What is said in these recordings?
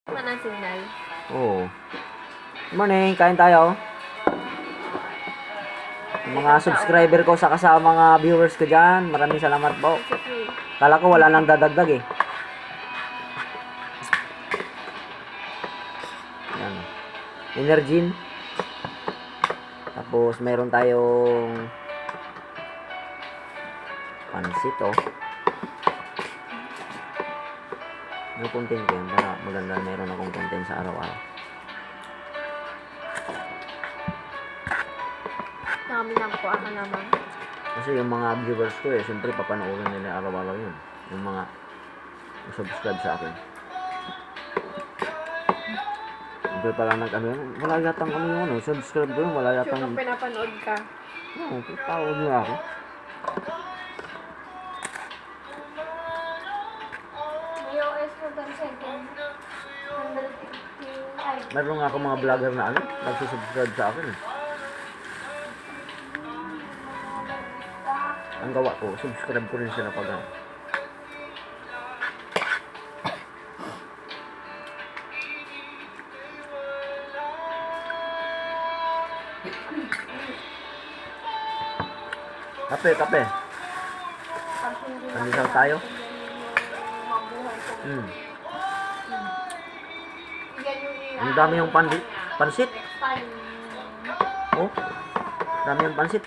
Manang signal. Oo. Good morning, kain tayo. Mga subscriber ko saka sa mga viewers ko dyan, maraming salamat po. Kala ko wala nang dadagdag eh. Yan. Energin. Tapos meron tayong pansit oh. May content ko yun para maganda meron akong content sa araw-araw. Kami lang po ako naman. Kasi yung mga viewers ko eh, siyempre papanoorin nila araw-araw yun. Yung mga subscribe sa akin. Siyempre pala nag-ano yun, wala yatang ano yun, ano, subscribe ko yun, wala yatang... Sure kung pinapanood ka. Oo, tawag niya ako. iOS mo ba second? 155. Meron nga ako mga vlogger na ano, nagsusubscribe sa akin eh. Ang gawa ko, subscribe ko rin sila pag ano. Kape. Pandesal tayo. Ang dami yung pansit. Oh, dami yung pansit.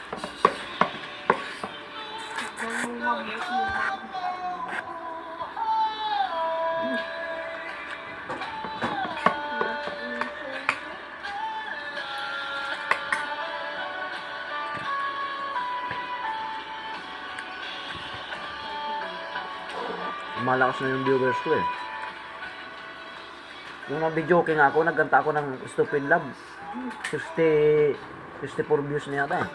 Malakas na yung viewers ko eh. Yung nag-video king ako, nagkanta ako ng Stupid Love. 64 views na yata eh.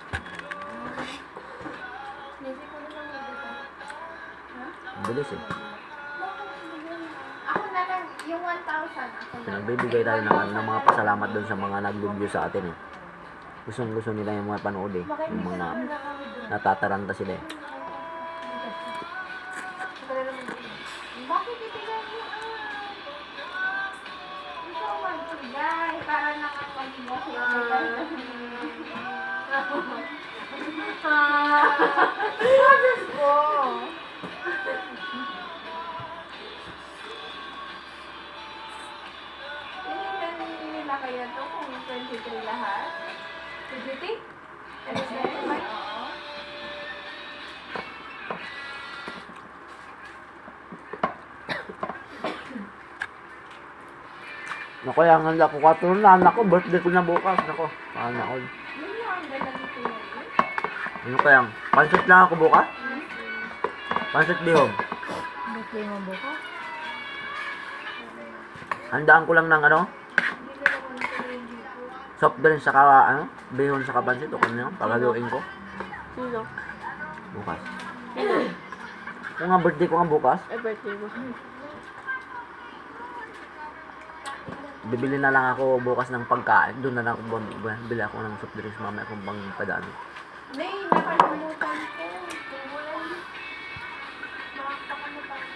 Ang bilis eh. Ako na lang, yung 1,000. Ako na. Nagbibigay tayo ng mga pasalamat doon sa mga nag-review sa atin eh. Gusto nila yung mga panood eh. Yung mga natataranta sila eh. Bakit itigan mo ikaw magbigay para nakapag-book Diyos ko. Tinignan nila kaya to kung 23 lahat? 23? Oo. Naku, yung handa ko 4 na anak ko, birthday ko na bukas. Naku, anak ko. Yun lang, ganda dito yun. Ano kaya? Pansit lang ako bukas? Pansit bihog. Birthday mo bukas? Handaan ko lang ng ano? Soft drink saka ano? Bihon saka pansit. O kanya, pagaluin ko. Sino? Bukas. Kung nga birthday ko nga bukas, Birthday mo. bibili na lang ako bukas ng pagkain. Doon na lang ako bili ako ng soft drinks mamaya kung pang padaan. May, nakalimutan ko. Makakalimutan ko.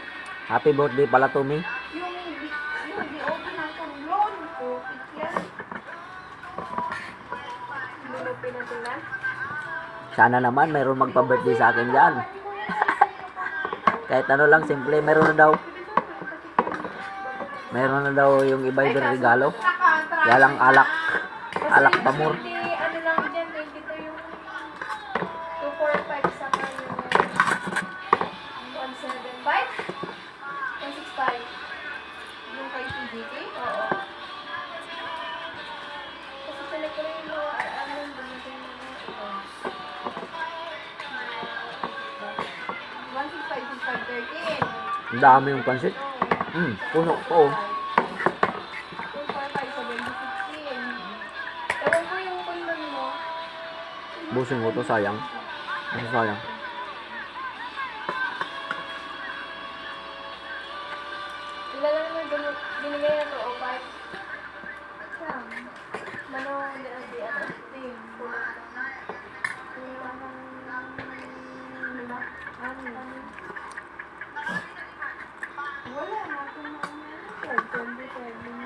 Happy birthday pala to me. Yung di-open ng kumlon ko, yan. Lulupin natin na. Sana naman mayroon magpa-birthday sa akin dyan. Kahit ano lang, simple, meron na daw. Meron na daw yung iba yung regalo. Kaya lang alak. Alak pamor. Ano lang dyan, 22 yung 245 sa kanya. 175? 165? Yung kay TBT? Oo. Kasi sila ko rin yung mga ano yung dumating na ito. 165, 613. Ang dami yung pansit. Puno po. 245 sa 2016. Ewan ko yung kundang mo. Busin ko to, sayang. Ano sayang? Ilan lang naman binigay na to, o 5? Saan? Manong di at team. Kulang ng lima. Wala na. 27.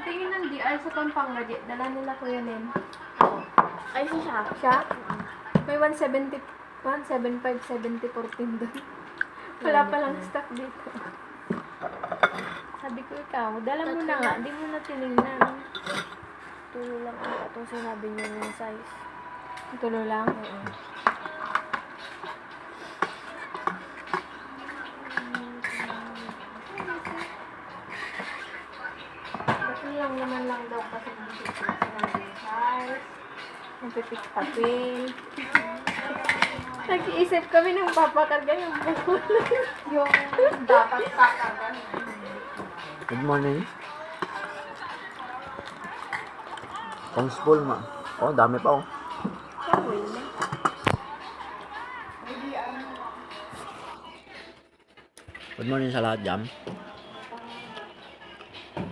Tingin ng DI sa Pampanga, dala nila Kuya Nen. Ay, siya. Siya? May 170, 175, 70, 14 doon. Wala pa lang stock dito. Sabi ko ikaw, dala mo na nga, di mo na tinignan. Tulo lang ata itong sinabi niya yung size. Tulo lang. Kasi lang naman lang daw kasi dito sinabi yung size. Nagpipit-papil. Nag-iisip kami ng papakarga yung bukol. Yung dapat pakarga. Good morning. Pang spool ma. Oh, dami pa oh. Good morning sa lahat, Jam.